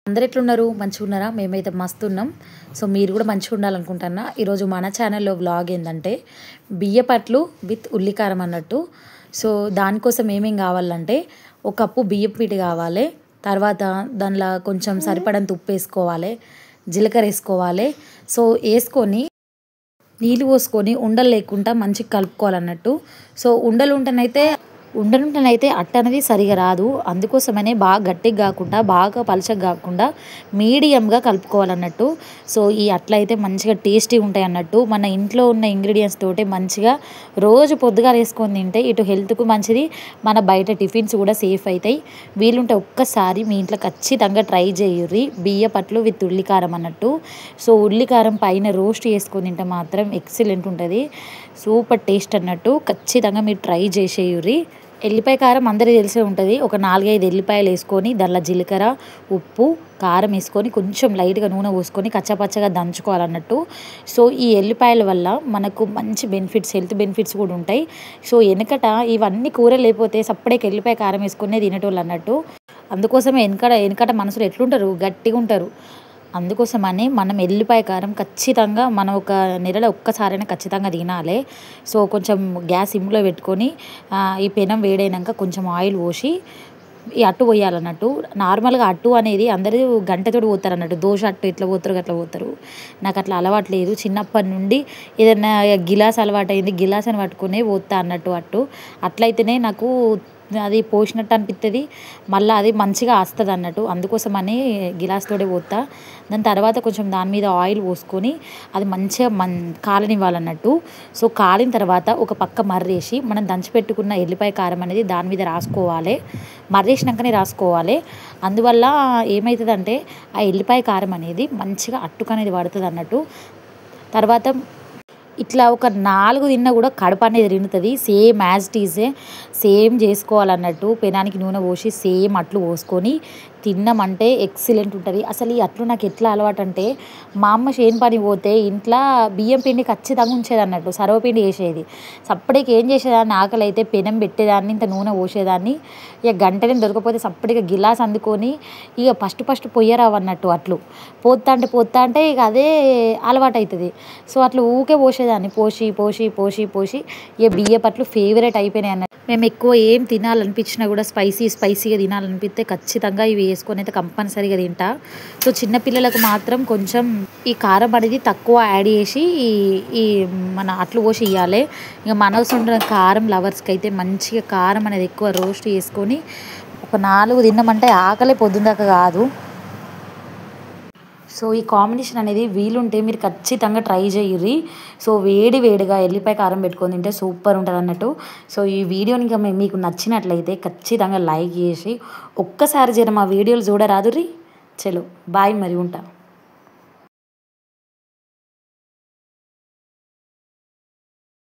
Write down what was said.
అందరు ఎట్లున్నారు? మంచిగా ఉన్నారా? మేమైతే మస్తు ఉన్నాం. సో మీరు కూడా మంచిగా ఉండాలనుకుంటున్నా. ఈరోజు మన ఛానల్లో వ్లాగ్ ఏంటంటే బియ్యపట్లు విత్ ఉల్లికారం అన్నట్టు. సో దానికోసం ఏమేమి కావాలంటే ఒక కప్పు బియ్యం పిండి కావాలి, తర్వాత దానిలో కొంచెం సరిపడంత ఉప్పు వేసుకోవాలి, జీలకర్ర వేసుకోవాలి. సో వేసుకొని నీళ్ళు పోసుకొని ఉండలు లేకుండా మంచిగా కలుపుకోవాలన్నట్టు. సో ఉండలుంటనైతే అట్ట అనేది సరిగా రాదు. అందుకోసమనే బాగా గట్టిగా కాకుండా బాగా పలచగా కాకుండా మీడియంగా కలుపుకోవాలన్నట్టు. సో ఈ అట్లయితే మంచిగా టేస్టీ ఉంటాయి అన్నట్టు. మన ఇంట్లో ఉన్న ఇంగ్రీడియంట్స్ తోటి మంచిగా రోజు పొద్దుగా వేసుకొని తింటే ఇటు హెల్త్కు మంచిది, మన బయట టిఫిన్స్ కూడా సేఫ్ అవుతాయి. వీలుంటే ఒక్కసారి మీ ఇంట్లో ఖచ్చితంగా ట్రై చేయుర్రి బియ్యపట్లు విత్ ఉల్లికారం అన్నట్టు. సో ఉల్లికారం పైన రోస్ట్ చేసుకొని తింటే మాత్రం ఎక్సలెంట్ ఉంటుంది, సూపర్ టేస్ట్ అన్నట్టు. ఖచ్చితంగా మీరు ట్రై చేసేయుర్రి. ఎల్లిపాయ కారం అందరికీ తెలిసే ఉంటుంది. ఒక 4-5 ఎల్లిపాయలు వేసుకొని దానిలో జీలకర్ర, ఉప్పు, కారం వేసుకొని కొంచెం లైట్గా నూనె పోసుకొని కచ్చాపచ్చగా దంచుకోవాలన్నట్టు. సో ఈ ఎల్లిపాయల వల్ల మనకు మంచి బెనిఫిట్స్, హెల్త్ బెనిఫిట్స్ కూడా ఉంటాయి. సో వెనకట ఇవన్నీ కూరలు లేకపోతే సప్పుడేకి ఎల్లిపాయ కారం వేసుకునే తినేటోళ్ళు అన్నట్టు. అందుకోసమే వెనకట మనుషులు ఎట్లుంటారు, గట్టిగా ఉంటారు. అందుకోసమని మనం ఎల్లిపాయ కారం ఖచ్చితంగా మనం ఒక నెలలో ఒక్కసారైనా ఖచ్చితంగా తినాలి. సో కొంచెం గ్యాస్ సిమ్లో పెట్టుకొని ఈ పెనం వేడైనాక కొంచెం ఆయిల్ పోసి ఈ అట్టు పోయాలన్నట్టు. నార్మల్గా అట్టు అనేది అందరూ గంటతోటి పోతారు అన్నట్టు. దోశ అట్టు ఎట్లా పోతారు అట్లా పోతారు. నాకు అట్లా అలవాటు లేదు. చిన్నప్పటి నుండి ఏదైనా గిలాస్ అలవాటు అయింది, గిలాస్ అని పట్టుకునే పోతా అన్నట్టు అట్టు. అట్లయితేనే నాకు అది పోసినట్టు అనిపిస్తుంది, మళ్ళీ అది మంచిగా వస్తుంది అన్నట్టు. అందుకోసమని గిలాస్ తోటే పోతా. దాని తర్వాత కొంచెం దాని మీద ఆయిల్ పోసుకొని అది మంచిగా కాలనివ్వాలన్నట్టు. సో కాలిన తర్వాత ఒక పక్క మర్రేసి మనం దంచిపెట్టుకున్న ఎల్లిపాయ కారం అనేది దాని మీద రాసుకోవాలి. మర్రేసినాకనే రాసుకోవాలి. అందువల్ల ఏమవుతుందంటే ఆ ఎల్లిపాయ కారం అనేది మంచిగా అట్టుకు అనేది పడుతుంది అన్నట్టు. తర్వాత ఇట్లా ఒక 4 తిన్నా కూడా కడుపు అనేది నిండుతుంది. Same as it is same చేసుకోవాలన్నట్టు. పెనానికి నూనె పోసి సేమ్ అట్లు పోసుకొని తిన్నామంటే ఎక్సలెంట్ ఉంటుంది. అసలు ఈ అట్లు నాకు ఎట్లా అలవాటు అంటే మా అమ్మ చేను పని పోతే ఇంట్లో బియ్యం పిండి ఖచ్చితంగా ఉంచేది అన్నట్టు, సర్వపిండి వేసేది. సప్పటికి ఏం చేసేదాన్ని, ఆకలి అయితే పెనం పెట్టేదాన్ని, ఇంత నూనె పోసేదాన్ని. ఇక గంటనే దొరకపోతే సప్పటిగా గిలాస్ అందుకొని ఇక ఫస్ట్ పొయ్యరావన్నట్టు అట్లు పోతా అంటే ఇక అదే అలవాటు అవుతుంది. సో అట్లా ఊకే పోసేదాన్ని, పోసి ఇక బియ్యపట్లు ఫేవరెట్ అయిపోయినాయి అన్నట్టు. మేము ఎక్కువ ఏం తినాలనిపించినా కూడా స్పైసీగా తినాలనిపిస్తే ఖచ్చితంగా ఇవి వేసుకొని అయితే కంపల్సరీగా తింటా. సో చిన్నపిల్లలకు మాత్రం కొంచెం ఈ కారం అనేది తక్కువ యాడ్ చేసి ఈ మన అట్లు పోసి ఇవ్వాలి. ఇక మనవసరం కారం లవర్స్కి అయితే మంచిగా కారం అనేది ఎక్కువ రోస్ట్ చేసుకొని ఒక 4 తిన్నామంటే ఆకలే పొద్దుందాకా కాదు. సో ఈ కాంబినేషన్ అనేది వీలుంటే మీరు ఖచ్చితంగా ట్రై చేయుర్రి. సో వేడిగా ఎల్లిపాయ కారం పెట్టుకొని తింటే సూపర్ ఉంటుంది అన్నట్టు. సో ఈ వీడియోని ఇంకా మీకు నచ్చినట్లయితే ఖచ్చితంగా లైక్ చేసి ఒక్కసారి జర మా వీడియోలు చూడరాదుర్రి. చలో బాయ్, మరి ఉంటా.